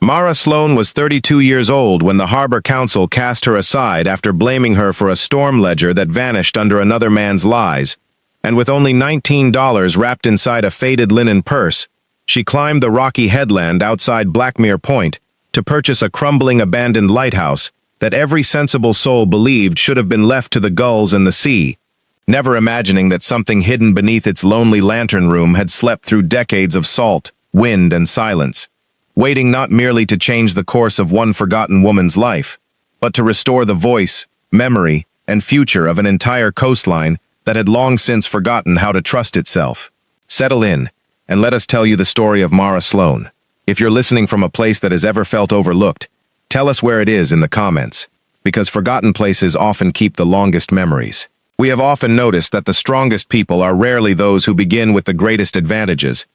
Mara Sloan was 32 years old when the Harbor Council cast her aside after blaming her for a storm ledger that vanished under another man's lies, and with only $19 wrapped inside a faded linen purse, she climbed the rocky headland outside Blackmere Point to purchase a crumbling abandoned lighthouse that every sensible soul believed should have been left to the gulls and the sea, never imagining that something hidden beneath its lonely lantern room had slept through decades of salt, wind, and silence, waiting not merely to change the course of one forgotten woman's life, but to restore the voice, memory, and future of an entire coastline that had long since forgotten how to trust itself. Settle in, and let us tell you the story of Mara Sloan. If you're listening from a place that has ever felt overlooked, tell us where it is in the comments, because forgotten places often keep the longest memories. We have often noticed that the strongest people are rarely those who begin with the greatest advantages,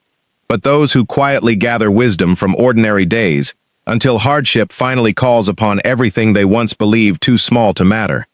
but those who quietly gather wisdom from ordinary days until hardship finally calls upon everything they once believed too small to matter.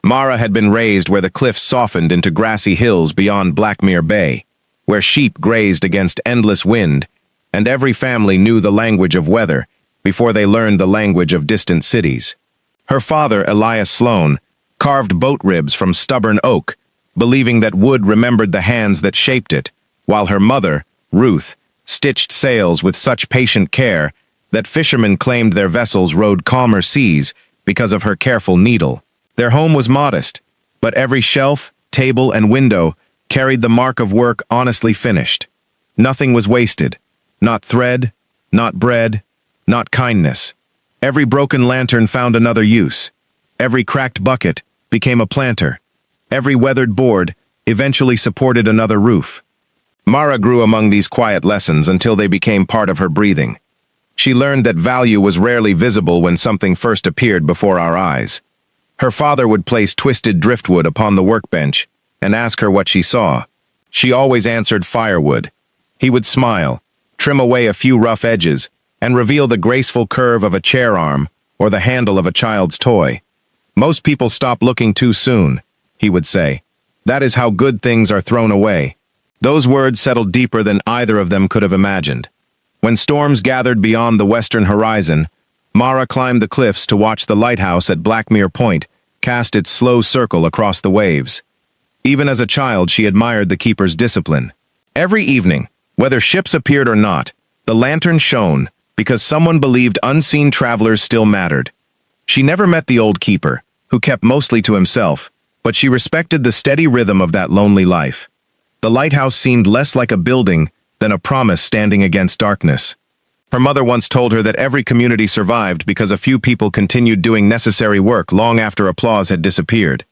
Mara had been raised where the cliffs softened into grassy hills beyond Blackmere Bay, where sheep grazed against endless wind, and every family knew the language of weather before they learned the language of distant cities. Her father, Elias Sloan, carved boat ribs from stubborn oak, believing that wood remembered the hands that shaped it, while her mother, Ruth, stitched sails with such patient care that fishermen claimed their vessels rode calmer seas because of her careful needle. Their home was modest, but every shelf, table, and window carried the mark of work honestly finished. Nothing was wasted. Not thread, not bread, not kindness. Every broken lantern found another use. Every cracked bucket became a planter. Every weathered board eventually supported another roof. Mara grew among these quiet lessons until they became part of her breathing. She learned that value was rarely visible when something first appeared before our eyes. Her father would place twisted driftwood upon the workbench and ask her what she saw. She always answered firewood. He would smile, trim away a few rough edges, and reveal the graceful curve of a chair arm or the handle of a child's toy. "Most people stop looking too soon," he would say. "That is how good things are thrown away." Those words settled deeper than either of them could have imagined. When storms gathered beyond the western horizon, Mara climbed the cliffs to watch the lighthouse at Blackmere Point cast its slow circle across the waves. Even as a child, she admired the keeper's discipline. Every evening, whether ships appeared or not, the lantern shone because someone believed unseen travelers still mattered. She never met the old keeper, who kept mostly to himself, but she respected the steady rhythm of that lonely life. The lighthouse seemed less like a building than a promise standing against darkness. Her mother once told her that every community survived because a few people continued doing necessary work long after applause had disappeared.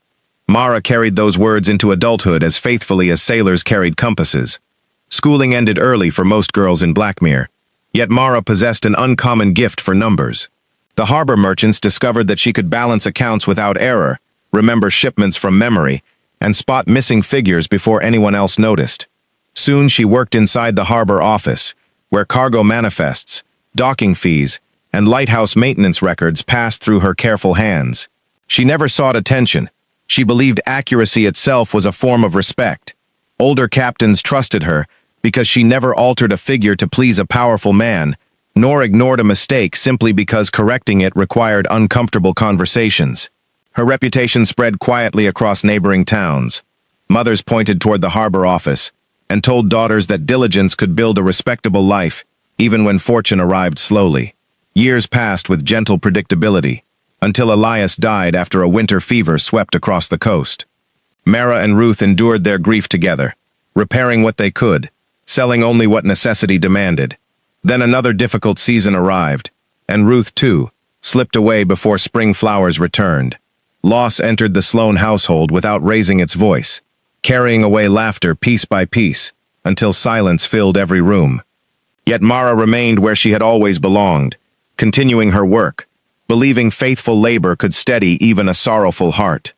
Mara carried those words into adulthood as faithfully as sailors carried compasses. Schooling ended early for most girls in Blackmere, yet Mara possessed an uncommon gift for numbers. The harbor merchants discovered that she could balance accounts without error, remember shipments from memory, and spot missing figures before anyone else noticed. Soon she worked inside the harbor office, where cargo manifests, docking fees, and lighthouse maintenance records passed through her careful hands. She never sought attention. She believed accuracy itself was a form of respect. Older captains trusted her because she never altered a figure to please a powerful man, nor ignored a mistake simply because correcting it required uncomfortable conversations. Her reputation spread quietly across neighboring towns. Mothers pointed toward the harbor office and told daughters that diligence could build a respectable life, even when fortune arrived slowly. Years passed with gentle predictability, until Elias died after a winter fever swept across the coast. Mara and Ruth endured their grief together, repairing what they could, selling only what necessity demanded. Then another difficult season arrived, and Ruth, too, slipped away before spring flowers returned. Loss entered the Sloan household without raising its voice, carrying away laughter piece by piece, until silence filled every room. Yet Mara remained where she had always belonged, continuing her work, believing faithful labor could steady even a sorrowful heart.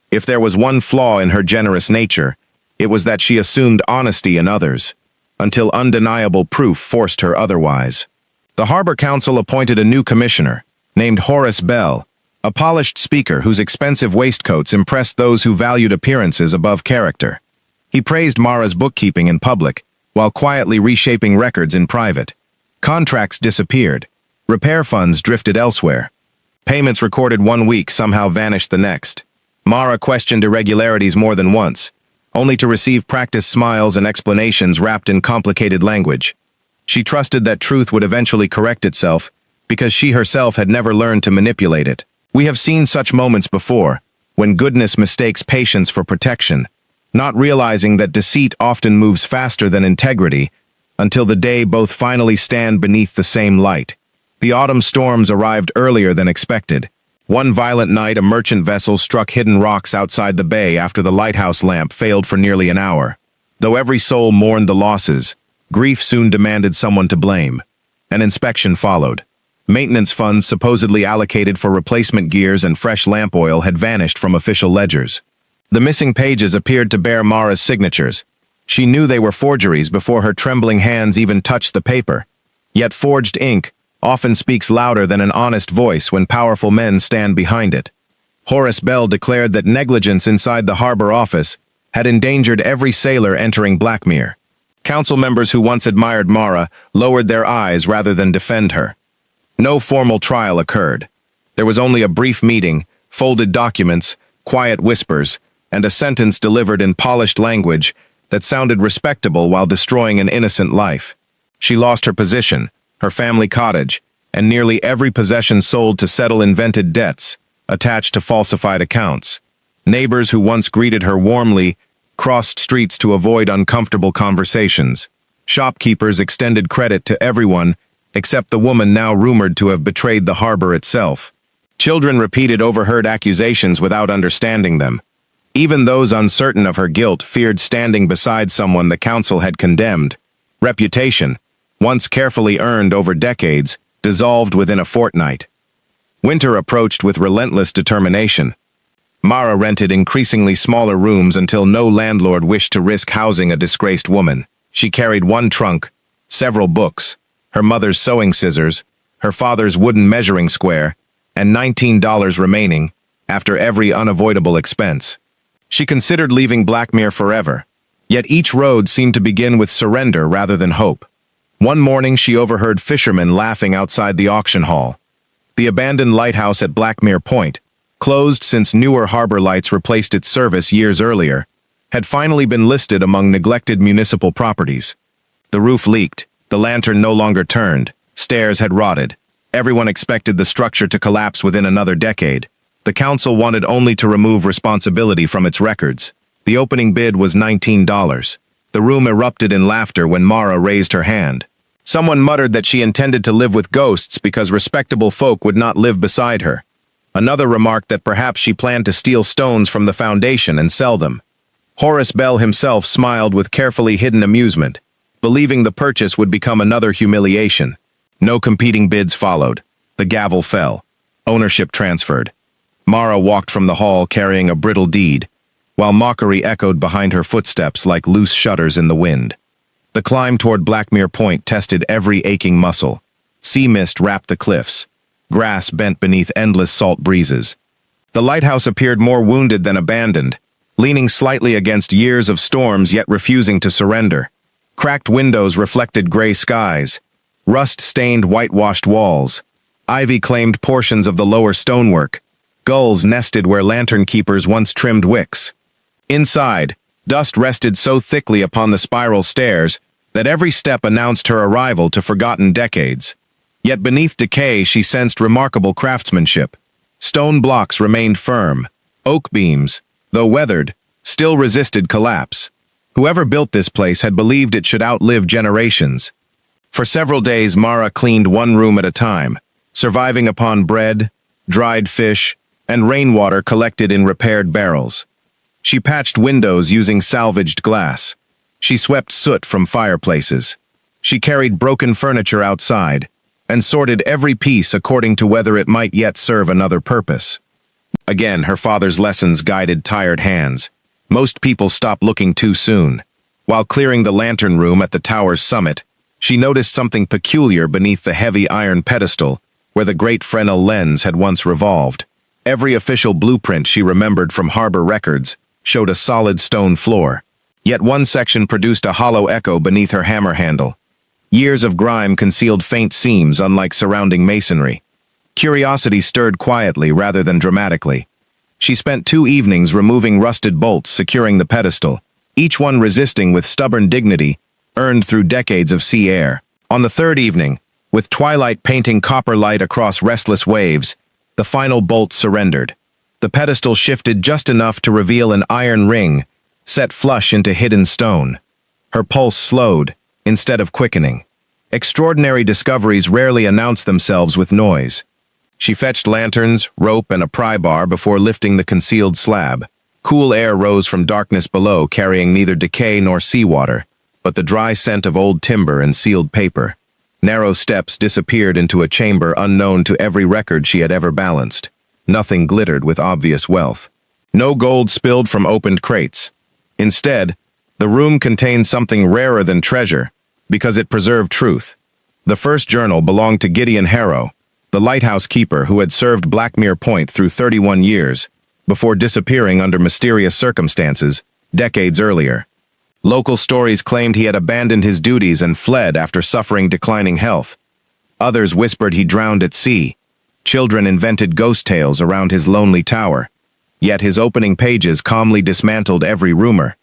If there was one flaw in her generous nature, it was that she assumed honesty in others, until undeniable proof forced her otherwise. The Harbor Council appointed a new commissioner, named Horace Bell, a polished speaker whose expensive waistcoats impressed those who valued appearances above character. He praised Mara's bookkeeping in public, while quietly reshaping records in private. Contracts disappeared, Repair funds drifted elsewhere. Payments recorded one week somehow vanished the next. Mara questioned irregularities more than once, only to receive practiced smiles and explanations wrapped in complicated language. She trusted that truth would eventually correct itself, because she herself had never learned to manipulate it. We have seen such moments before, when goodness mistakes patience for protection, not realizing that deceit often moves faster than integrity, until the day both finally stand beneath the same light. The autumn storms arrived earlier than expected. One violent night, a merchant vessel struck hidden rocks outside the bay after the lighthouse lamp failed for nearly an hour. Though every soul mourned the losses, grief soon demanded someone to blame. An inspection followed. Maintenance funds supposedly allocated for replacement gears and fresh lamp oil had vanished from official ledgers. The missing pages appeared to bear Mara's signatures. She knew they were forgeries before her trembling hands even touched the paper. Yet forged ink often speaks louder than an honest voice when powerful men stand behind it. Horace Bell declared that negligence inside the harbor office had endangered every sailor entering Blackmere. Council members who once admired Mara lowered their eyes rather than defend her. No formal trial occurred. There was only a brief meeting, folded documents, quiet whispers, and a sentence delivered in polished language that sounded respectable while destroying an innocent life. She lost her position, her family cottage, and nearly every possession sold to settle invented debts, attached to falsified accounts. Neighbors who once greeted her warmly crossed streets to avoid uncomfortable conversations. Shopkeepers extended credit to everyone except the woman now rumored to have betrayed the harbor itself. Children repeated overheard accusations without understanding them. Even those uncertain of her guilt feared standing beside someone the council had condemned. Reputation, once carefully earned over decades, dissolved within a fortnight. Winter approached with relentless determination. Mara rented increasingly smaller rooms until no landlord wished to risk housing a disgraced woman. She carried one trunk, several books, her mother's sewing scissors, her father's wooden measuring square, and $19 remaining after every unavoidable expense. She considered leaving Blackmere forever, yet each road seemed to begin with surrender rather than hope. One morning she overheard fishermen laughing outside the auction hall. The abandoned lighthouse at Blackmere Point, closed since newer harbor lights replaced its service years earlier, had finally been listed among neglected municipal properties. The roof leaked, the lantern no longer turned, stairs had rotted. Everyone expected the structure to collapse within another decade. The council wanted only to remove responsibility from its records. The opening bid was $19. The room erupted in laughter when Mara raised her hand. Someone muttered that she intended to live with ghosts because respectable folk would not live beside her. Another remarked that perhaps she planned to steal stones from the foundation and sell them. Horace Bell himself smiled with carefully hidden amusement, believing the purchase would become another humiliation. No competing bids followed. The gavel fell. Ownership transferred. Mara walked from the hall carrying a brittle deed, while mockery echoed behind her footsteps like loose shutters in the wind. The climb toward Blackmere Point tested every aching muscle. Sea mist wrapped the cliffs. Grass bent beneath endless salt breezes. The lighthouse appeared more wounded than abandoned, leaning slightly against years of storms yet refusing to surrender. Cracked windows reflected gray skies. Rust-stained whitewashed walls. Ivy claimed portions of the lower stonework. Gulls nested where lantern keepers once trimmed wicks. Inside, dust rested so thickly upon the spiral stairs that every step announced her arrival to forgotten decades. Yet beneath decay she sensed remarkable craftsmanship. Stone blocks remained firm. Oak beams, though weathered, still resisted collapse. Whoever built this place had believed it should outlive generations. For several days Mara cleaned one room at a time, surviving upon bread, dried fish, and rainwater collected in repaired barrels. She patched windows using salvaged glass. She swept soot from fireplaces. She carried broken furniture outside, and sorted every piece according to whether it might yet serve another purpose. Again, her father's lessons guided tired hands. Most people stop looking too soon. While clearing the lantern room at the tower's summit, she noticed something peculiar beneath the heavy iron pedestal where the great Fresnel lens had once revolved. Every official blueprint she remembered from harbor records showed a solid stone floor. Yet one section produced a hollow echo beneath her hammer handle. Years of grime concealed faint seams unlike surrounding masonry. Curiosity stirred quietly rather than dramatically. She spent 2 evenings removing rusted bolts securing the pedestal, each one resisting with stubborn dignity, earned through decades of sea air. On the 3rd evening, with twilight painting copper light across restless waves, the final bolt surrendered. The pedestal shifted just enough to reveal an iron ring, set flush into hidden stone. Her pulse slowed, instead of quickening. Extraordinary discoveries rarely announce themselves with noise. She fetched lanterns, rope, and a pry bar before lifting the concealed slab. Cool air rose from darkness below, carrying neither decay nor seawater, but the dry scent of old timber and sealed paper. Narrow steps disappeared into a chamber unknown to every record she had ever balanced. Nothing glittered with obvious wealth. No gold spilled from opened crates. Instead, the room contained something rarer than treasure, because it preserved truth. The first journal belonged to Gideon Harrow, the lighthouse keeper who had served Blackmere Point through 31 years, before disappearing under mysterious circumstances, decades earlier. Local stories claimed he had abandoned his duties and fled after suffering declining health. Others whispered he drowned at sea. Children invented ghost tales around his lonely tower. Yet his opening pages calmly dismantled every rumor.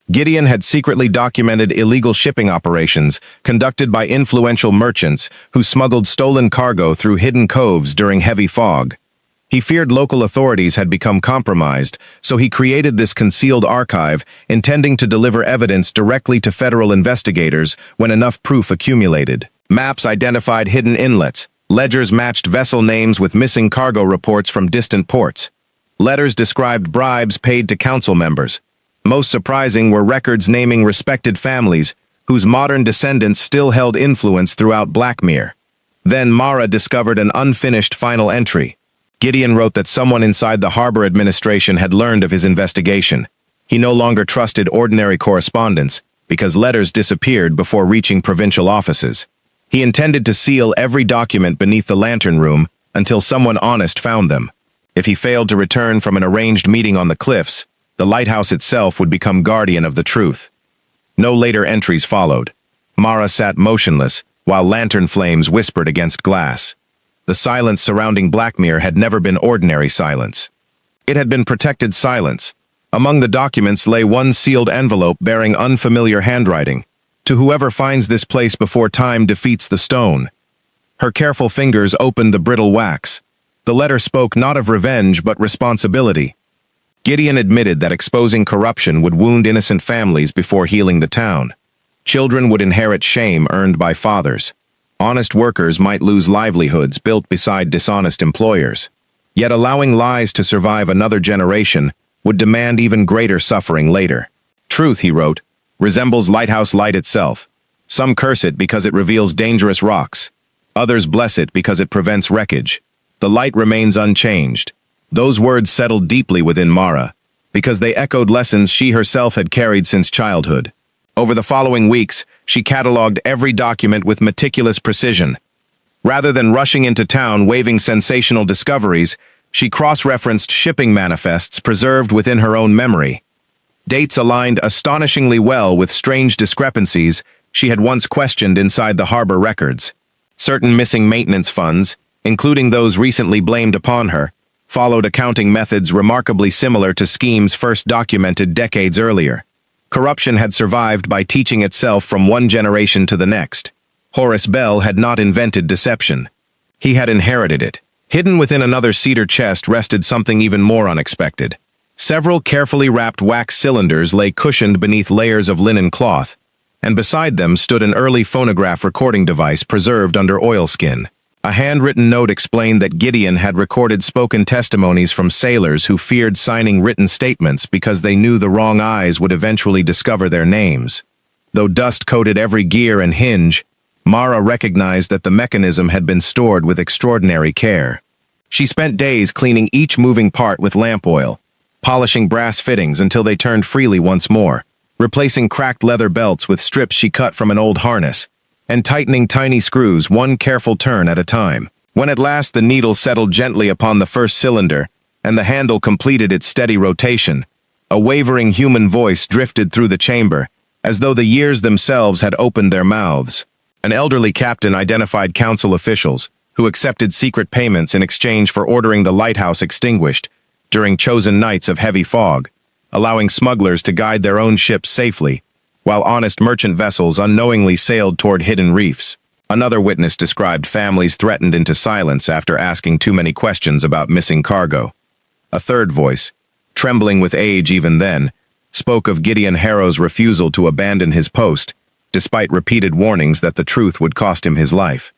Gideon had secretly documented illegal shipping operations conducted by influential merchants who smuggled stolen cargo through hidden coves during heavy fog. He feared local authorities had become compromised, so he created this concealed archive, intending to deliver evidence directly to federal investigators when enough proof accumulated. Maps identified hidden inlets. Ledgers matched vessel names with missing cargo reports from distant ports. Letters described bribes paid to council members. Most surprising were records naming respected families, whose modern descendants still held influence throughout Blackmere. Then Mara discovered an unfinished final entry. Gideon wrote that someone inside the harbor administration had learned of his investigation. He no longer trusted ordinary correspondence, because letters disappeared before reaching provincial offices. He intended to seal every document beneath the lantern room until someone honest found them. If he failed to return from an arranged meeting on the cliffs, the lighthouse itself would become guardian of the truth. No later entries followed. Mara sat motionless, while lantern flames whispered against glass. The silence surrounding Blackmere had never been ordinary silence. It had been protected silence. Among the documents lay one sealed envelope bearing unfamiliar handwriting. To whoever finds this place before time defeats the stone. Her careful fingers opened the brittle wax. The letter spoke not of revenge but responsibility. Gideon admitted that exposing corruption would wound innocent families before healing the town. Children would inherit shame earned by fathers. Honest workers might lose livelihoods built beside dishonest employers. Yet allowing lies to survive another generation would demand even greater suffering later. Truth, he wrote, resembles lighthouse light itself. Some curse it because it reveals dangerous rocks. Others bless it because it prevents wreckage. The light remains unchanged. Those words settled deeply within Mara, because they echoed lessons she herself had carried since childhood. Over the following weeks, she cataloged every document with meticulous precision. Rather than rushing into town waving sensational discoveries, she cross-referenced shipping manifests preserved within her own memory. Dates aligned astonishingly well with strange discrepancies she had once questioned inside the harbor records. Certain missing maintenance funds, including those recently blamed upon her, followed accounting methods remarkably similar to schemes first documented decades earlier. Corruption had survived by teaching itself from one generation to the next. Horace Bell had not invented deception. He had inherited it. Hidden within another cedar chest rested something even more unexpected. Several carefully wrapped wax cylinders lay cushioned beneath layers of linen cloth, and beside them stood an early phonograph recording device preserved under oilskin. A handwritten note explained that Gideon had recorded spoken testimonies from sailors who feared signing written statements because they knew the wrong eyes would eventually discover their names. Though dust coated every gear and hinge, Mara recognized that the mechanism had been stored with extraordinary care. She spent days cleaning each moving part with lamp oil, polishing brass fittings until they turned freely once more, replacing cracked leather belts with strips she cut from an old harness, and tightening tiny screws one careful turn at a time. When at last the needle settled gently upon the first cylinder, and the handle completed its steady rotation, a wavering human voice drifted through the chamber, as though the years themselves had opened their mouths. An elderly captain identified council officials, who accepted secret payments in exchange for ordering the lighthouse extinguished during chosen nights of heavy fog, allowing smugglers to guide their own ships safely, while honest merchant vessels unknowingly sailed toward hidden reefs. Another witness described families threatened into silence after asking too many questions about missing cargo. A third voice, trembling with age even then, spoke of Gideon Harrow's refusal to abandon his post, despite repeated warnings that the truth would cost him his life.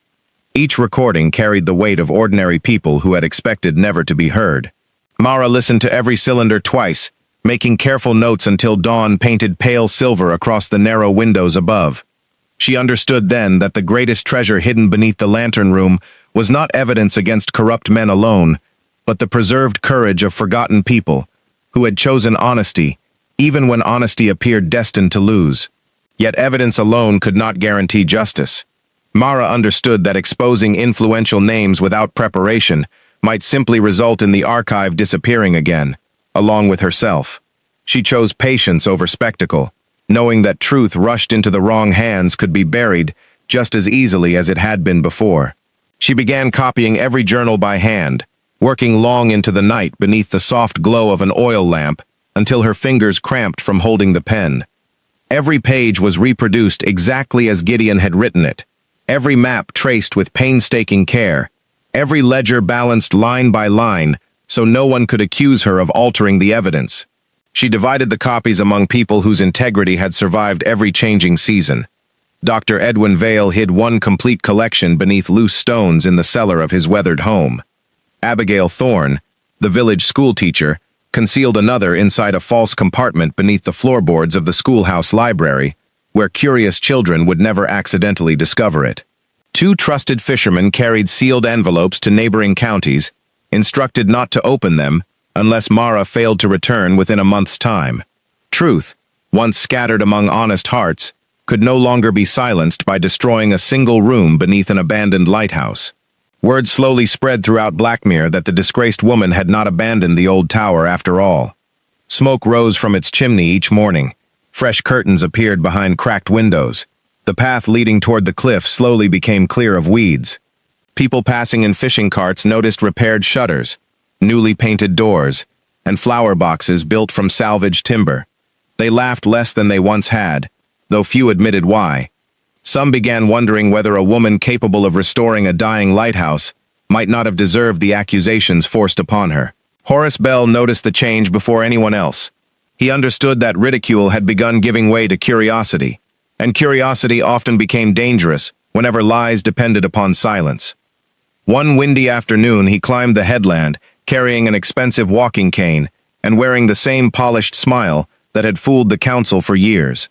Each recording carried the weight of ordinary people who had expected never to be heard. Mara listened to every cylinder twice, making careful notes until dawn painted pale silver across the narrow windows above. She understood then that the greatest treasure hidden beneath the lantern room was not evidence against corrupt men alone, but the preserved courage of forgotten people, who had chosen honesty, even when honesty appeared destined to lose. Yet evidence alone could not guarantee justice. Mara understood that exposing influential names without preparation might simply result in the archive disappearing again, along with herself. She chose patience over spectacle, knowing that truth rushed into the wrong hands could be buried just as easily as it had been before. She began copying every journal by hand, working long into the night beneath the soft glow of an oil lamp until her fingers cramped from holding the pen. Every page was reproduced exactly as Gideon had written it, every map traced with painstaking care, every ledger balanced line by line so no one could accuse her of altering the evidence. She divided the copies among people whose integrity had survived every changing season. Dr. Edwin Vale hid one complete collection beneath loose stones in the cellar of his weathered home. Abigail Thorne, the village schoolteacher, concealed another inside a false compartment beneath the floorboards of the schoolhouse library, where curious children would never accidentally discover it. Two trusted fishermen carried sealed envelopes to neighboring counties, instructed not to open them unless Mara failed to return within a month's time. Truth, once scattered among honest hearts, could no longer be silenced by destroying a single room beneath an abandoned lighthouse. Word slowly spread throughout Blackmere that the disgraced woman had not abandoned the old tower after all. Smoke rose from its chimney each morning. Fresh curtains appeared behind cracked windows. The path leading toward the cliff slowly became clear of weeds. People passing in fishing carts noticed repaired shutters, newly painted doors, and flower boxes built from salvaged timber. They laughed less than they once had, though few admitted why. Some began wondering whether a woman capable of restoring a dying lighthouse might not have deserved the accusations forced upon her. Horace Bell noticed the change before anyone else. He understood that ridicule had begun giving way to curiosity, and curiosity often became dangerous whenever lies depended upon silence. One windy afternoon he climbed the headland, carrying an expensive walking cane and wearing the same polished smile that had fooled the council for years.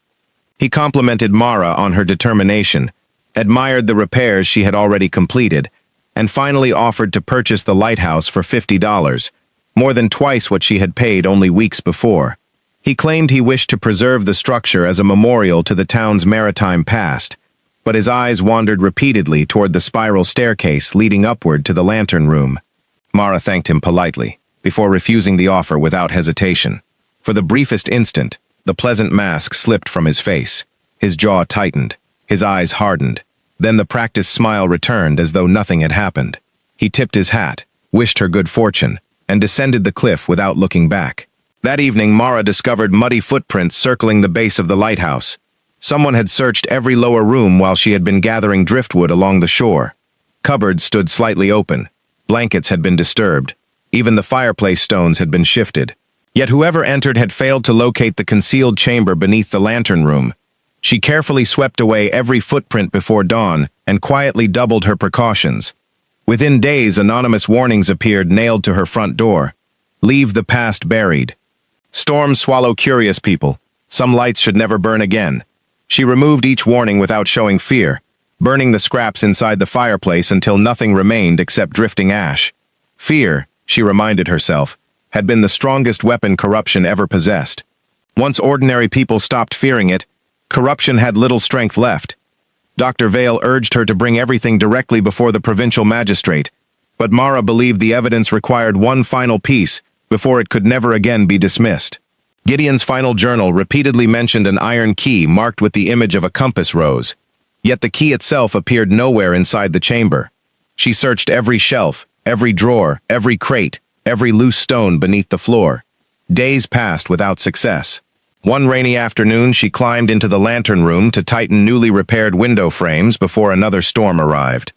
He complimented Mara on her determination, admired the repairs she had already completed, and finally offered to purchase the lighthouse for $50, more than twice what she had paid only weeks before. He claimed he wished to preserve the structure as a memorial to the town's maritime past, but his eyes wandered repeatedly toward the spiral staircase leading upward to the lantern room. Mara thanked him politely, before refusing the offer without hesitation. For the briefest instant, the pleasant mask slipped from his face. His jaw tightened, his eyes hardened. Then the practiced smile returned as though nothing had happened. He tipped his hat, wished her good fortune, and descended the cliff without looking back. That evening, Mara discovered muddy footprints circling the base of the lighthouse. Someone had searched every lower room while she had been gathering driftwood along the shore. Cupboards stood slightly open. Blankets had been disturbed. Even the fireplace stones had been shifted. Yet whoever entered had failed to locate the concealed chamber beneath the lantern room. She carefully swept away every footprint before dawn and quietly doubled her precautions. Within days, anonymous warnings appeared nailed to her front door. Leave the past buried. Storms swallow curious people. Some lights should never burn again. She removed each warning without showing fear, burning the scraps inside the fireplace until nothing remained except drifting ash. Fear, she reminded herself, had been the strongest weapon corruption ever possessed. Once ordinary people stopped fearing it, corruption had little strength left. Dr. Vale urged her to bring everything directly before the provincial magistrate, but Mara believed the evidence required one final piece before it could never again be dismissed. Gideon's final journal repeatedly mentioned an iron key marked with the image of a compass rose. Yet the key itself appeared nowhere inside the chamber. She searched every shelf, every drawer, every crate, every loose stone beneath the floor. Days passed without success. One rainy afternoon, she climbed into the lantern room to tighten newly repaired window frames before another storm arrived.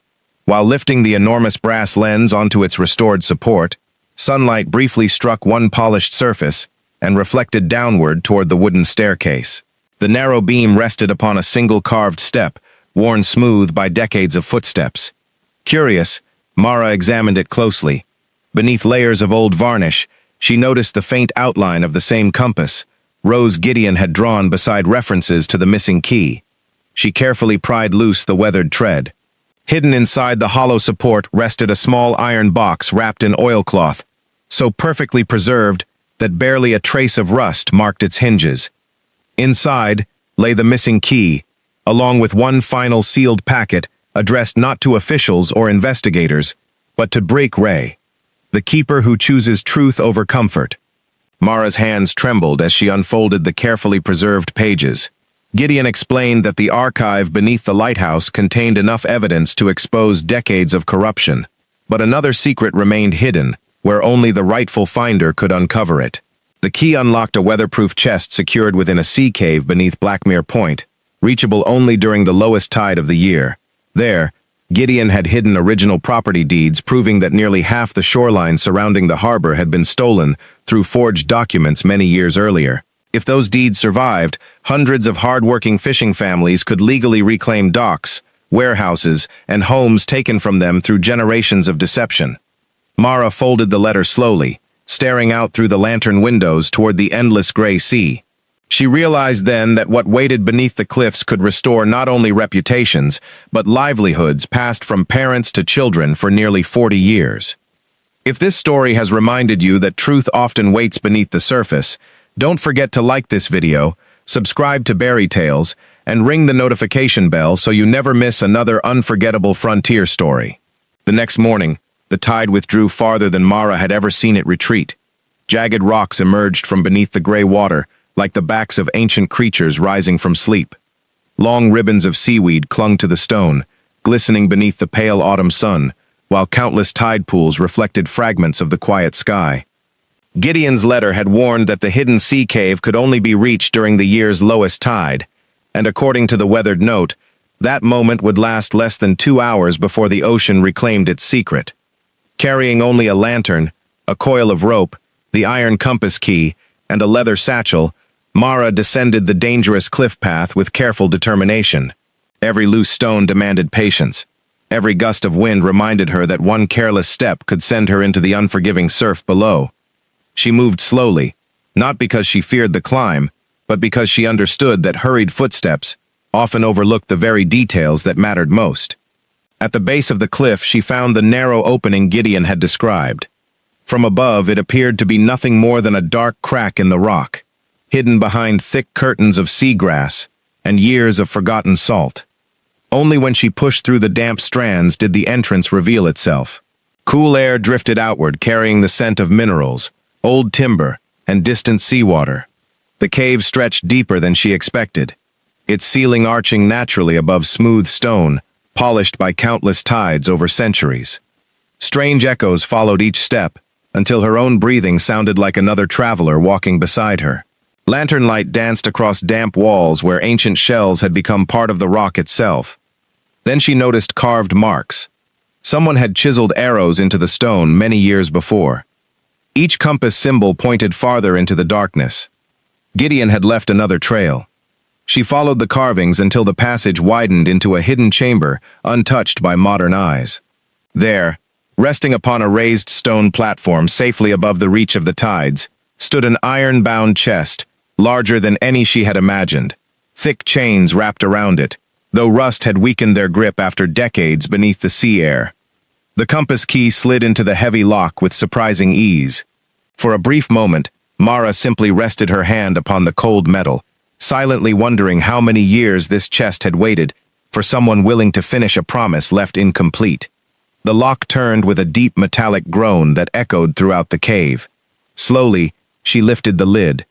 While lifting the enormous brass lens onto its restored support, sunlight briefly struck one polished surface and reflected downward toward the wooden staircase. The narrow beam rested upon a single carved step, worn smooth by decades of footsteps. Curious, Mara examined it closely. Beneath layers of old varnish, she noticed the faint outline of the same compass Rose Gideon had drawn beside references to the missing key. She carefully pried loose the weathered tread. Hidden inside the hollow support rested a small iron box wrapped in oilcloth, so perfectly preserved that barely a trace of rust marked its hinges. Inside lay the missing key, along with one final sealed packet addressed not to officials or investigators, but to Break Ray, the keeper who chooses truth over comfort. Mara's hands trembled as she unfolded the carefully preserved pages. Gideon explained that the archive beneath the lighthouse contained enough evidence to expose decades of corruption, but another secret remained hidden, where only the rightful finder could uncover it. The key unlocked a weatherproof chest secured within a sea cave beneath Blackmere Point, reachable only during the lowest tide of the year. There, Gideon had hidden original property deeds proving that nearly half the shoreline surrounding the harbor had been stolen through forged documents many years earlier. If those deeds survived, hundreds of hard-working fishing families could legally reclaim docks, warehouses, and homes taken from them through generations of deception. Mara folded the letter slowly, staring out through the lantern windows toward the endless gray sea. She realized then that what waited beneath the cliffs could restore not only reputations, but livelihoods passed from parents to children for nearly 40 years. If this story has reminded you that truth often waits beneath the surface, don't forget to like this video, subscribe to Berry Tales, and ring the notification bell so you never miss another unforgettable frontier story. The next morning, the tide withdrew farther than Mara had ever seen it retreat. Jagged rocks emerged from beneath the gray water, like the backs of ancient creatures rising from sleep. Long ribbons of seaweed clung to the stone, glistening beneath the pale autumn sun, while countless tide pools reflected fragments of the quiet sky. Gideon's letter had warned that the hidden sea cave could only be reached during the year's lowest tide, and according to the weathered note, that moment would last less than 2 hours before the ocean reclaimed its secret. Carrying only a lantern, a coil of rope, the iron compass key, and a leather satchel, Mara descended the dangerous cliff path with careful determination. Every loose stone demanded patience. Every gust of wind reminded her that one careless step could send her into the unforgiving surf below. She moved slowly, not because she feared the climb, but because she understood that hurried footsteps often overlooked the very details that mattered most. At the base of the cliff, she found the narrow opening Gideon had described. From above, it appeared to be nothing more than a dark crack in the rock, hidden behind thick curtains of seagrass and years of forgotten salt. Only when she pushed through the damp strands did the entrance reveal itself. Cool air drifted outward, carrying the scent of minerals, old timber, and distant seawater. The cave stretched deeper than she expected, its ceiling arching naturally above smooth stone, polished by countless tides over centuries. Strange echoes followed each step, until her own breathing sounded like another traveler walking beside her. Lantern light danced across damp walls where ancient shells had become part of the rock itself. Then she noticed carved marks. Someone had chiseled arrows into the stone many years before. Each compass symbol pointed farther into the darkness. Gideon had left another trail. She followed the carvings until the passage widened into a hidden chamber untouched by modern eyes. There, resting upon a raised stone platform safely above the reach of the tides, stood an iron-bound chest, larger than any she had imagined. Thick chains wrapped around it, though rust had weakened their grip after decades beneath the sea air. The compass key slid into the heavy lock with surprising ease. For a brief moment, Mara simply rested her hand upon the cold metal, silently wondering how many years this chest had waited for someone willing to finish a promise left incomplete. The lock turned with a deep metallic groan that echoed throughout the cave. Slowly, she lifted the lid.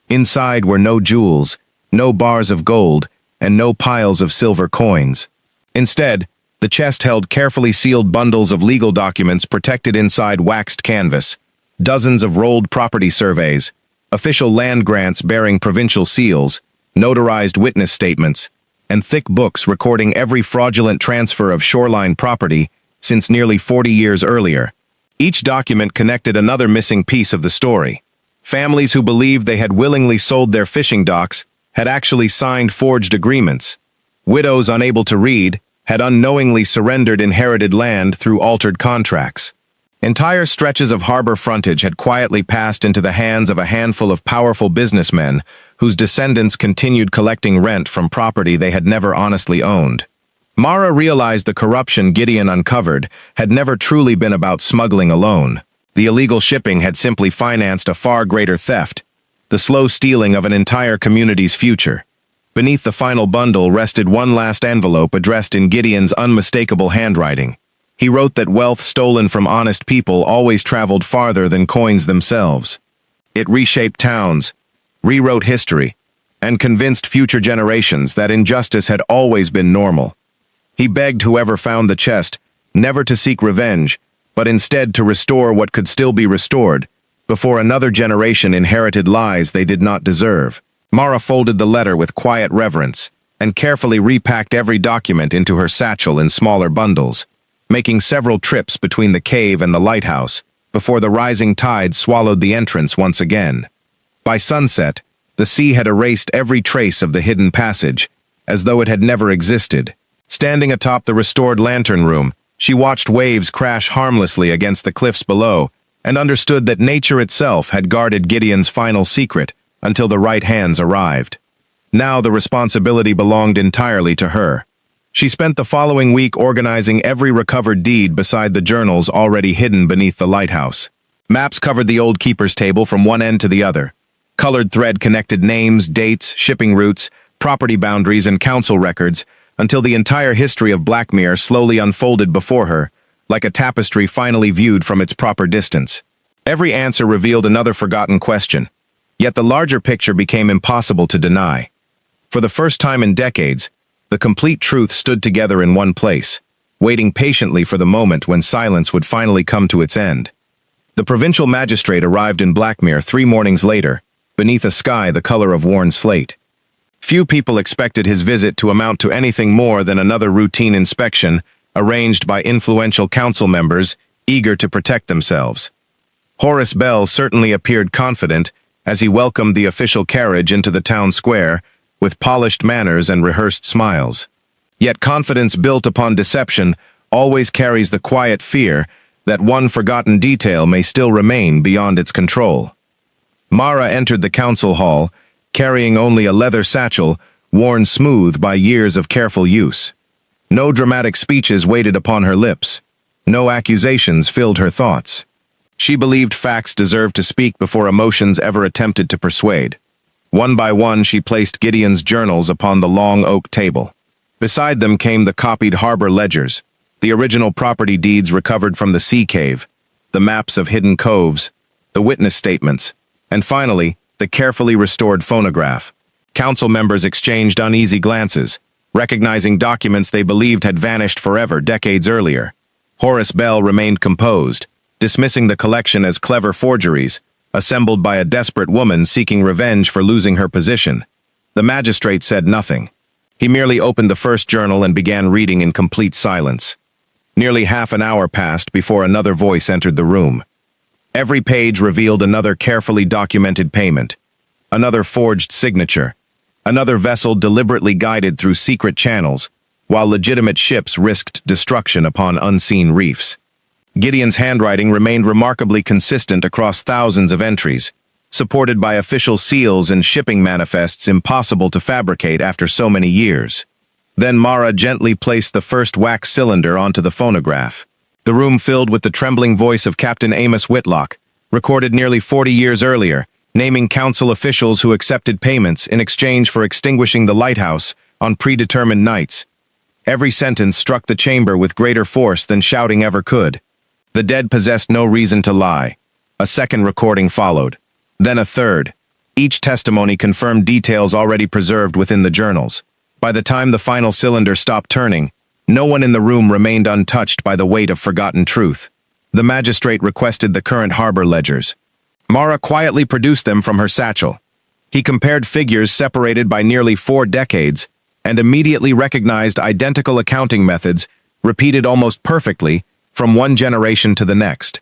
Inside were no jewels, no bars of gold, and no piles of silver coins. Instead, the chest held carefully sealed bundles of legal documents protected inside waxed canvas, dozens of rolled property surveys, official land grants bearing provincial seals, notarized witness statements, and thick books recording every fraudulent transfer of shoreline property since nearly 40 years earlier. Each document connected another missing piece of the story. Families who believed they had willingly sold their fishing docks had actually signed forged agreements. Widows unable to read had unknowingly surrendered inherited land through altered contracts. Entire stretches of harbor frontage had quietly passed into the hands of a handful of powerful businessmen whose descendants continued collecting rent from property they had never honestly owned. Mara realized the corruption Gideon uncovered had never truly been about smuggling alone. The illegal shipping had simply financed a far greater theft, the slow stealing of an entire community's future. Beneath the final bundle rested one last envelope addressed in Gideon's unmistakable handwriting. He wrote that wealth stolen from honest people always traveled farther than coins themselves. It reshaped towns, rewrote history, and convinced future generations that injustice had always been normal. He begged whoever found the chest never to seek revenge, but instead to restore what could still be restored, before another generation inherited lies they did not deserve. Mara folded the letter with quiet reverence and carefully repacked every document into her satchel in smaller bundles, making several trips between the cave and the lighthouse before the rising tide swallowed the entrance once again. By sunset, the sea had erased every trace of the hidden passage, as though it had never existed. Standing atop the restored lantern room, she watched waves crash harmlessly against the cliffs below and understood that nature itself had guarded Gideon's final secret until the right hands arrived. Now the responsibility belonged entirely to her. She spent the following week organizing every recovered deed beside the journals already hidden beneath the lighthouse. Maps covered the old keeper's table from one end to the other. Colored thread connected names, dates, shipping routes, property boundaries, and council records until the entire history of Blackmere slowly unfolded before her, like a tapestry finally viewed from its proper distance. Every answer revealed another forgotten question, yet the larger picture became impossible to deny. For the first time in decades, the complete truth stood together in one place, waiting patiently for the moment when silence would finally come to its end. The provincial magistrate arrived in Blackmere 3 mornings later, beneath a sky the color of worn slate. Few people expected his visit to amount to anything more than another routine inspection arranged by influential council members eager to protect themselves. Horace Bell certainly appeared confident as he welcomed the official carriage into the town square with polished manners and rehearsed smiles. Yet confidence built upon deception always carries the quiet fear that one forgotten detail may still remain beyond its control. Mara entered the council hall, carrying only a leather satchel worn smooth by years of careful use. No dramatic speeches waited upon her lips. No accusations filled her thoughts. She believed facts deserved to speak before emotions ever attempted to persuade. One by one, she placed Gideon's journals upon the long oak table. Beside them came the copied harbor ledgers, the original property deeds recovered from the sea cave, the maps of hidden coves, the witness statements, and finally, the carefully restored phonograph. Council members exchanged uneasy glances, recognizing documents they believed had vanished forever decades earlier. Horace Bell remained composed, dismissing the collection as clever forgeries, assembled by a desperate woman seeking revenge for losing her position. The magistrate said nothing. He merely opened the first journal and began reading in complete silence. Nearly half an hour passed before another voice entered the room. Every page revealed another carefully documented payment, another forged signature, another vessel deliberately guided through secret channels, while legitimate ships risked destruction upon unseen reefs. Gideon's handwriting remained remarkably consistent across thousands of entries, supported by official seals and shipping manifests impossible to fabricate after so many years. Then Mara gently placed the first wax cylinder onto the phonograph. The room filled with the trembling voice of Captain Amos Whitlock, recorded nearly 40 years earlier, naming council officials who accepted payments in exchange for extinguishing the lighthouse on predetermined nights. Every sentence struck the chamber with greater force than shouting ever could. The dead possessed no reason to lie. A second recording followed, then a third. Each testimony confirmed details already preserved within the journals. By the time the final cylinder stopped turning, No one in the room remained untouched by the weight of forgotten truth. The magistrate requested the current harbor ledgers. Mara quietly produced them from her satchel. He compared figures separated by nearly 4 decades and immediately recognized identical accounting methods repeated almost perfectly from one generation to the next.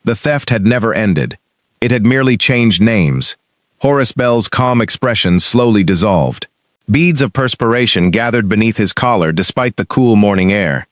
The theft had never ended. It had merely changed names. Horace Bell's calm expression slowly dissolved. Beads of perspiration gathered beneath his collar despite the cool morning air.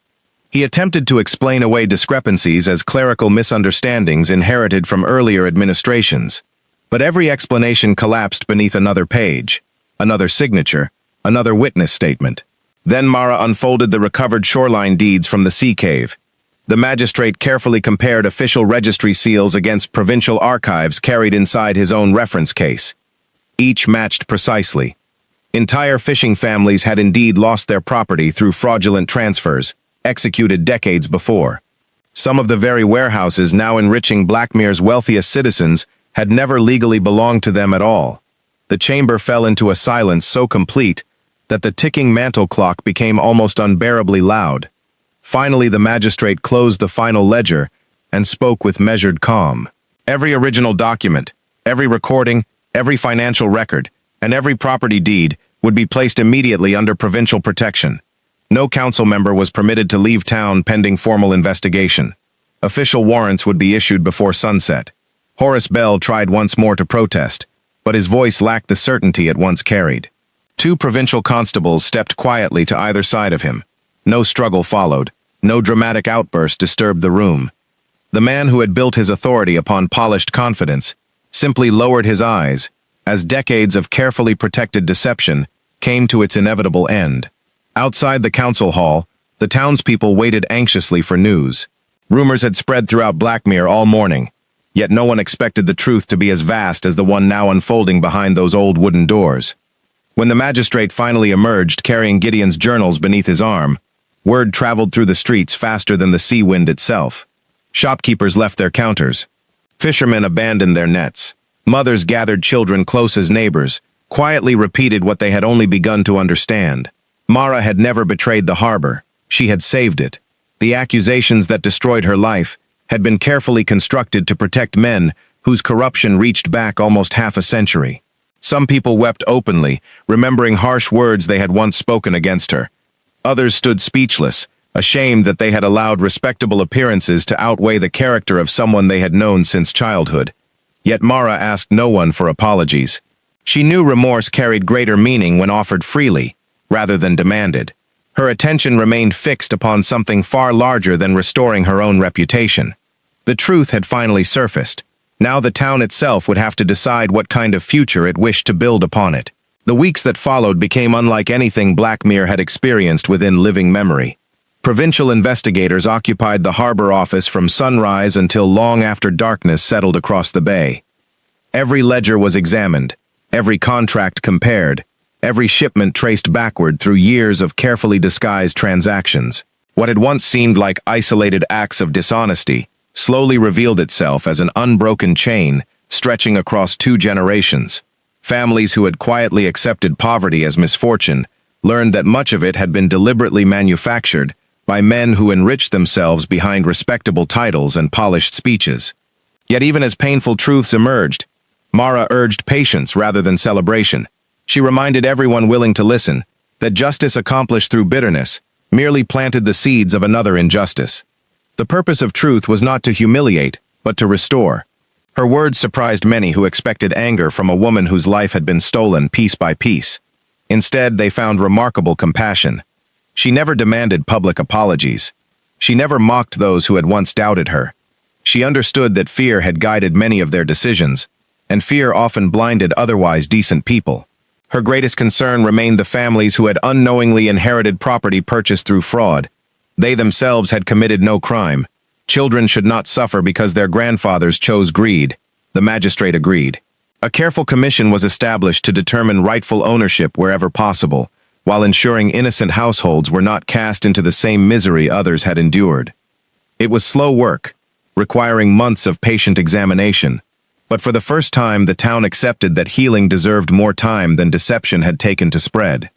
He attempted to explain away discrepancies as clerical misunderstandings inherited from earlier administrations. But every explanation collapsed beneath another page, another signature, another witness statement. Then Mara unfolded the recovered shoreline deeds from the sea cave. The magistrate carefully compared official registry seals against provincial archives carried inside his own reference case. Each matched precisely. Entire fishing families had indeed lost their property through fraudulent transfers, executed decades before. Some of the very warehouses now enriching Blackmere's wealthiest citizens had never legally belonged to them at all. The chamber fell into a silence so complete that the ticking mantel clock became almost unbearably loud. Finally, the magistrate closed the final ledger and spoke with measured calm. Every original document, every recording, every financial record, and every property deed would be placed immediately under provincial protection. No council member was permitted to leave town pending formal investigation. Official warrants would be issued before sunset. Horace Bell tried once more to protest, but his voice lacked the certainty it once carried. 2 provincial constables stepped quietly to either side of him. No struggle followed. No dramatic outburst disturbed the room. The man who had built his authority upon polished confidence simply lowered his eyes as decades of carefully protected deception came to its inevitable end. Outside the council hall, the townspeople waited anxiously for news. Rumors had spread throughout Blackmere all morning, yet no one expected the truth to be as vast as the one now unfolding behind those old wooden doors. When the magistrate finally emerged carrying Gideon's journals beneath his arm, word traveled through the streets faster than the sea wind itself. Shopkeepers left their counters. Fishermen abandoned their nets. Mothers gathered children close as neighbors, quietly repeated what they had only begun to understand. Mara had never betrayed the harbor. She had saved it. The accusations that destroyed her life had been carefully constructed to protect men whose corruption reached back almost half a century. Some people wept openly, remembering harsh words they had once spoken against her. Others stood speechless, ashamed that they had allowed respectable appearances to outweigh the character of someone they had known since childhood. Yet Mara asked no one for apologies. She knew remorse carried greater meaning when offered freely, rather than demanded. Her attention remained fixed upon something far larger than restoring her own reputation. The truth had finally surfaced. Now the town itself would have to decide what kind of future it wished to build upon it. The weeks that followed became unlike anything Blackmere had experienced within living memory. Provincial investigators occupied the harbor office from sunrise until long after darkness settled across the bay. Every ledger was examined, every contract compared, every shipment traced backward through years of carefully disguised transactions. What had once seemed like isolated acts of dishonesty slowly revealed itself as an unbroken chain stretching across 2 generations. Families who had quietly accepted poverty as misfortune learned that much of it had been deliberately manufactured by men who enriched themselves behind respectable titles and polished speeches. Yet even as painful truths emerged, Mara urged patience rather than celebration. She reminded everyone willing to listen that justice accomplished through bitterness merely planted the seeds of another injustice. The purpose of truth was not to humiliate, but to restore. Her words surprised many who expected anger from a woman whose life had been stolen piece by piece. Instead, they found remarkable compassion. She never demanded public apologies. She never mocked those who had once doubted her. She understood that fear had guided many of their decisions, and fear often blinded otherwise decent people. Her greatest concern remained the families who had unknowingly inherited property purchased through fraud. They themselves had committed no crime. Children should not suffer because their grandfathers chose greed. The magistrate agreed. A careful commission was established to determine rightful ownership wherever possible, while ensuring innocent households were not cast into the same misery others had endured. It was slow work, requiring months of patient examination, but for the first time the town accepted that healing deserved more time than deception had taken to spread.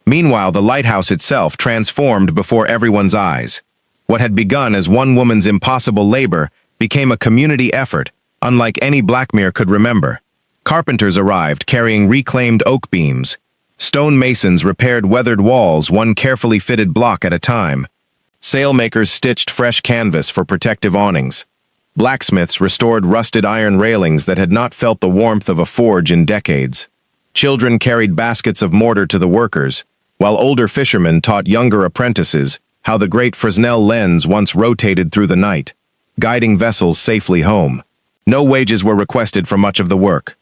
Meanwhile, the lighthouse itself transformed before everyone's eyes. What had begun as one woman's impossible labor became a community effort, unlike any Blackmere could remember. Carpenters arrived carrying reclaimed oak beams. Stone masons repaired weathered walls, one carefully fitted block at a time. Sailmakers stitched fresh canvas for protective awnings. Blacksmiths restored rusted iron railings that had not felt the warmth of a forge in decades. Children carried baskets of mortar to the workers, while older fishermen taught younger apprentices how the great Fresnel lens once rotated through the night, guiding vessels safely home. No wages were requested for much of the work.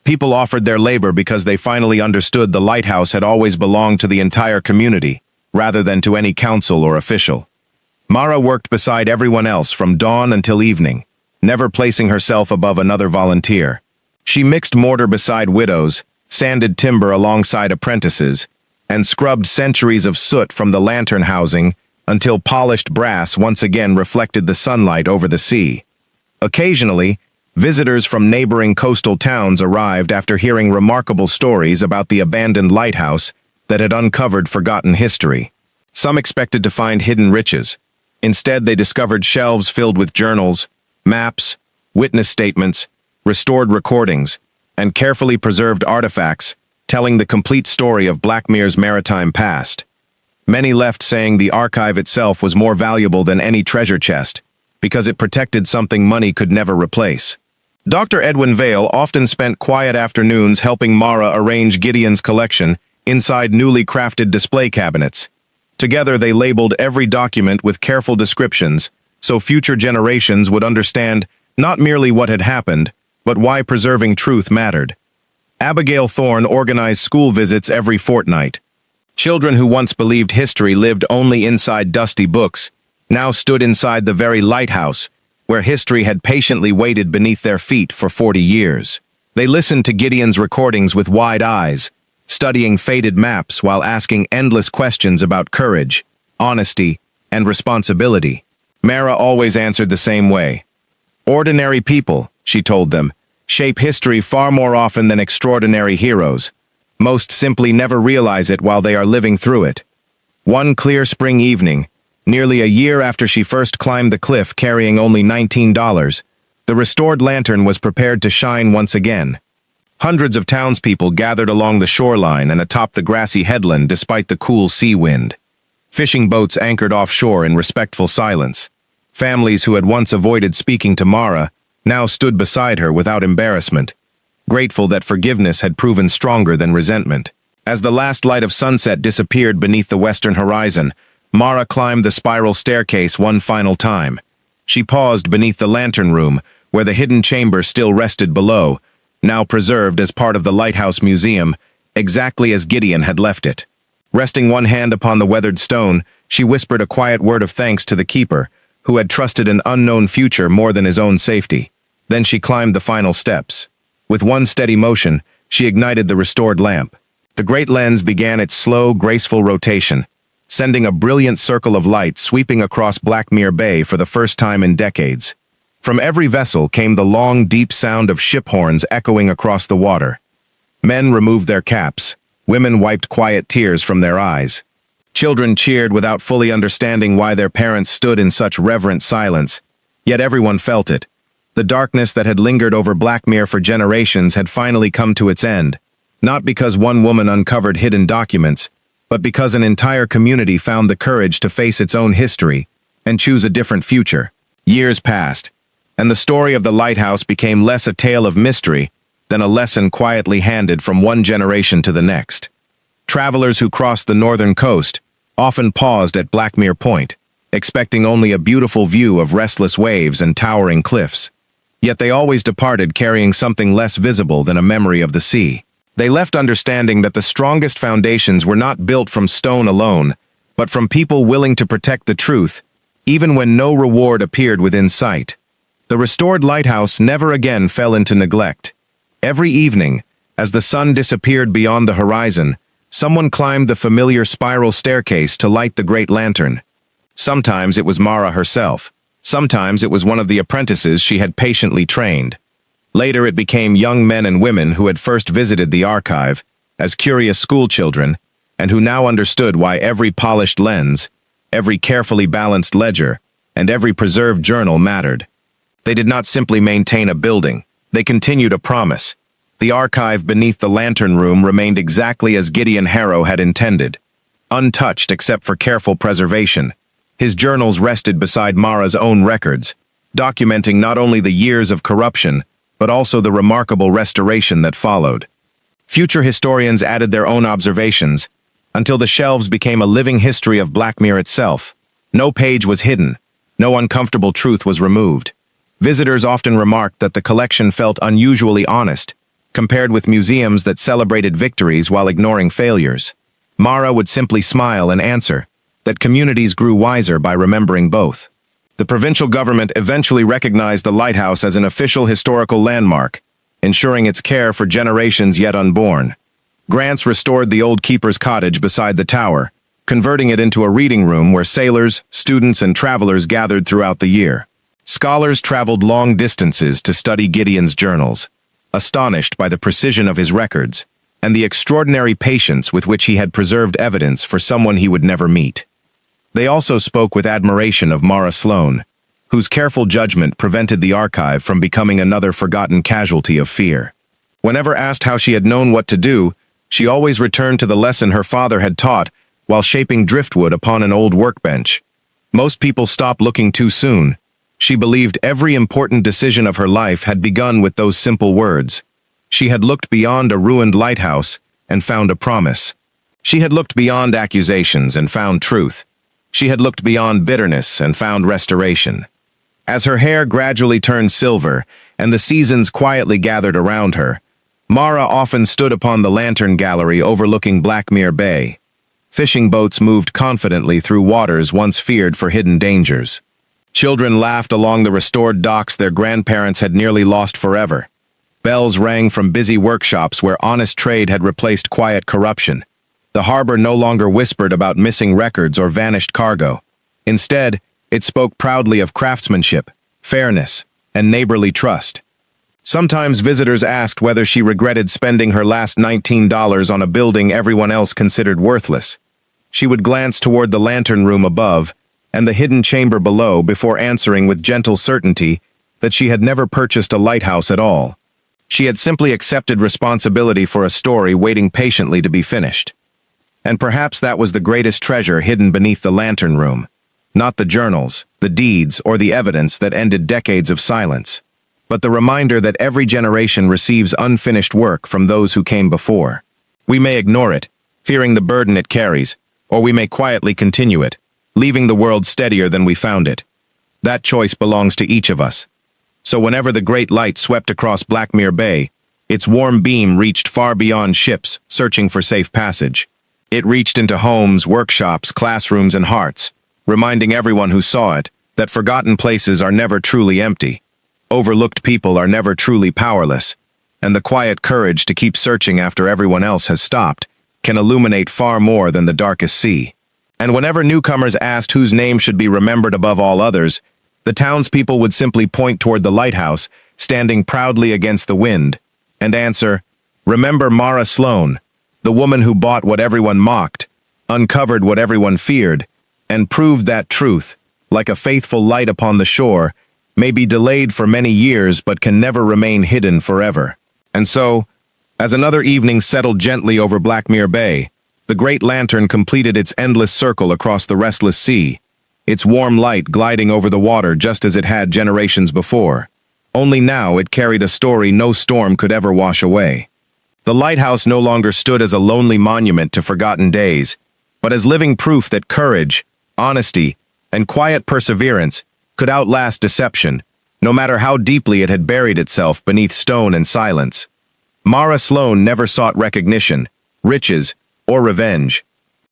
People offered their labor because they finally understood the lighthouse had always belonged to the entire community, rather than to any council or official. Mara worked beside everyone else from dawn until evening, never placing herself above another volunteer. She mixed mortar beside widows, sanded timber alongside apprentices, and scrubbed centuries of soot from the lantern housing until polished brass once again reflected the sunlight over the sea. Occasionally, visitors from neighboring coastal towns arrived after hearing remarkable stories about the abandoned lighthouse that had uncovered forgotten history. Some expected to find hidden riches. Instead, they discovered shelves filled with journals, maps, witness statements, restored recordings, and carefully preserved artifacts telling the complete story of Blackmere's maritime past. Many left saying the archive itself was more valuable than any treasure chest, because it protected something money could never replace. Dr. Edwin Vale often spent quiet afternoons helping Mara arrange Gideon's collection inside newly crafted display cabinets. Together they labeled every document with careful descriptions, so future generations would understand not merely what had happened, but why preserving truth mattered. Abigail Thorne organized school visits every fortnight. Children who once believed history lived only inside dusty books now stood inside the very lighthouse, where history had patiently waited beneath their feet for 40 years. They listened to Gideon's recordings with wide eyes, studying faded maps while asking endless questions about courage, honesty, and responsibility. Mara always answered the same way. Ordinary people, she told them, shape history far more often than extraordinary heroes. Most simply never realize it while they are living through it. One clear spring evening, nearly a year after she first climbed the cliff carrying only $19, the restored lantern was prepared to shine once again. Hundreds of townspeople gathered along the shoreline and atop the grassy headland despite the cool sea wind. Fishing boats anchored offshore in respectful silence. Families who had once avoided speaking to Mara now stood beside her without embarrassment, grateful that forgiveness had proven stronger than resentment. As the last light of sunset disappeared beneath the western horizon, Mara climbed the spiral staircase one final time. She paused beneath the lantern room, where the hidden chamber still rested below, now preserved as part of the Lighthouse Museum, exactly as Gideon had left it. Resting one hand upon the weathered stone, she whispered a quiet word of thanks to the keeper, who had trusted an unknown future more than his own safety. Then she climbed the final steps. With one steady motion, she ignited the restored lamp. The great lens began its slow, graceful rotation, sending a brilliant circle of light sweeping across Blackmere Bay for the first time in decades. From every vessel came the long, deep sound of ship horns echoing across the water. Men removed their caps. Women wiped quiet tears from their eyes. Children cheered without fully understanding why their parents stood in such reverent silence. Yet everyone felt it. The darkness that had lingered over Blackmere for generations had finally come to its end, not because one woman uncovered hidden documents, but because an entire community found the courage to face its own history and choose a different future. Years passed, and the story of the lighthouse became less a tale of mystery than a lesson quietly handed from one generation to the next. Travelers who crossed the northern coast often paused at Blackmere Point, expecting only a beautiful view of restless waves and towering cliffs. Yet they always departed carrying something less visible than a memory of the sea. They left understanding that the strongest foundations were not built from stone alone, but from people willing to protect the truth, even when no reward appeared within sight. The restored lighthouse never again fell into neglect. Every evening, as the sun disappeared beyond the horizon, someone climbed the familiar spiral staircase to light the great lantern. Sometimes it was Mara herself. Sometimes it was one of the apprentices she had patiently trained. Later it became young men and women who had first visited the archive, as curious schoolchildren, and who now understood why every polished lens, every carefully balanced ledger, and every preserved journal mattered. They did not simply maintain a building, they continued a promise. The archive beneath the lantern room remained exactly as Gideon Harrow had intended, untouched except for careful preservation. His journals rested beside Mara's own records, documenting not only the years of corruption, but also the remarkable restoration that followed. Future historians added their own observations, until the shelves became a living history of Blackmere itself. No page was hidden, no uncomfortable truth was removed. Visitors often remarked that the collection felt unusually honest, compared with museums that celebrated victories while ignoring failures. Mara would simply smile and answer that communities grew wiser by remembering both. The provincial government eventually recognized the lighthouse as an official historical landmark, ensuring its care for generations yet unborn. Grants restored the old keeper's cottage beside the tower, converting it into a reading room where sailors, students, and travelers gathered throughout the year. Scholars traveled long distances to study Gideon's journals, astonished by the precision of his records and the extraordinary patience with which he had preserved evidence for someone he would never meet. They also spoke with admiration of Mara Sloan, whose careful judgment prevented the archive from becoming another forgotten casualty of fear. Whenever asked how she had known what to do, she always returned to the lesson her father had taught while shaping driftwood upon an old workbench. Most people stopped looking too soon. She believed every important decision of her life had begun with those simple words. She had looked beyond a ruined lighthouse and found a promise. She had looked beyond accusations and found truth. She had looked beyond bitterness and found restoration. As her hair gradually turned silver and the seasons quietly gathered around her, Mara often stood upon the lantern gallery overlooking Blackmere Bay. Fishing boats moved confidently through waters once feared for hidden dangers. Children laughed along the restored docks their grandparents had nearly lost forever. Bells rang from busy workshops where honest trade had replaced quiet corruption. The harbor no longer whispered about missing records or vanished cargo. Instead, it spoke proudly of craftsmanship, fairness, and neighborly trust. Sometimes visitors asked whether she regretted spending her last $19 on a building everyone else considered worthless. She would glance toward the lantern room above and the hidden chamber below before answering with gentle certainty that she had never purchased a lighthouse at all. She had simply accepted responsibility for a story waiting patiently to be finished. And perhaps that was the greatest treasure hidden beneath the lantern room. Not the journals, the deeds, or the evidence that ended decades of silence, but the reminder that every generation receives unfinished work from those who came before. We may ignore it, fearing the burden it carries, or we may quietly continue it, leaving the world steadier than we found it. That choice belongs to each of us. So whenever the great light swept across Blackmere Bay, its warm beam reached far beyond ships searching for safe passage. It reached into homes, workshops, classrooms, and hearts, reminding everyone who saw it that forgotten places are never truly empty, overlooked people are never truly powerless, and the quiet courage to keep searching after everyone else has stopped can illuminate far more than the darkest sea. And whenever newcomers asked whose name should be remembered above all others, the townspeople would simply point toward the lighthouse, standing proudly against the wind, and answer, "Remember Mara Sloan, the woman who bought what everyone mocked, uncovered what everyone feared, and proved that truth, like a faithful light upon the shore, may be delayed for many years but can never remain hidden forever." And so, as another evening settled gently over Blackmere Bay, the great lantern completed its endless circle across the restless sea, its warm light gliding over the water just as it had generations before. Only now it carried a story no storm could ever wash away. The lighthouse no longer stood as a lonely monument to forgotten days, but as living proof that courage, honesty, and quiet perseverance could outlast deception, no matter how deeply it had buried itself beneath stone and silence. Mara Sloan never sought recognition, riches, or revenge.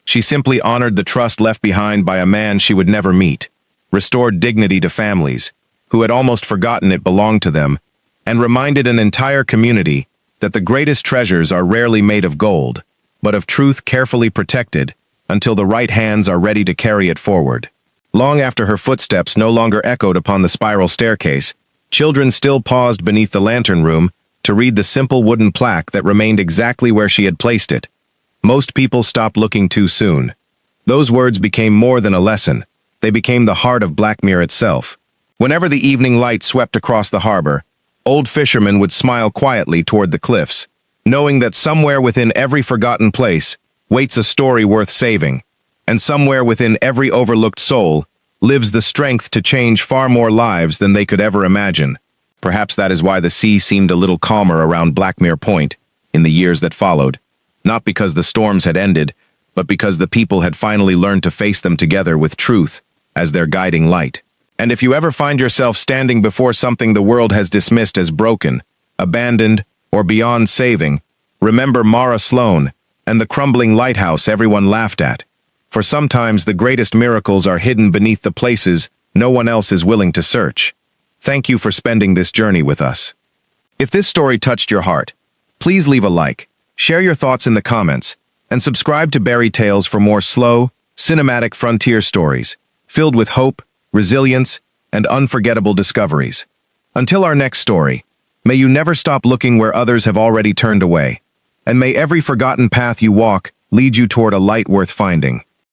She simply honored the trust left behind by a man she would never meet, restored dignity to families who had almost forgotten it belonged to them, and reminded an entire community that the greatest treasures are rarely made of gold, but of truth carefully protected until the right hands are ready to carry it forward. Long after her footsteps no longer echoed upon the spiral staircase, children still paused beneath the lantern room to read the simple wooden plaque that remained exactly where she had placed it. Most people stop looking too soon. Those words became more than a lesson. They became the heart of Blackmere itself. Whenever the evening light swept across the harbor, old fishermen would smile quietly toward the cliffs, knowing that somewhere within every forgotten place waits a story worth saving, and somewhere within every overlooked soul lives the strength to change far more lives than they could ever imagine. Perhaps that is why the sea seemed a little calmer around Blackmere Point in the years that followed, not because the storms had ended, but because the people had finally learned to face them together with truth as their guiding light. And if you ever find yourself standing before something the world has dismissed as broken, abandoned, or beyond saving, remember Mara Sloan and the crumbling lighthouse everyone laughed at. For sometimes the greatest miracles are hidden beneath the places no one else is willing to search. Thank you for spending this journey with us. If this story touched your heart, please leave a like, share your thoughts in the comments, and subscribe to Berry Tales for more slow, cinematic frontier stories, filled with hope, resilience, and unforgettable discoveries. Until our next story, may you never stop looking where others have already turned away, and may every forgotten path you walk lead you toward a light worth finding.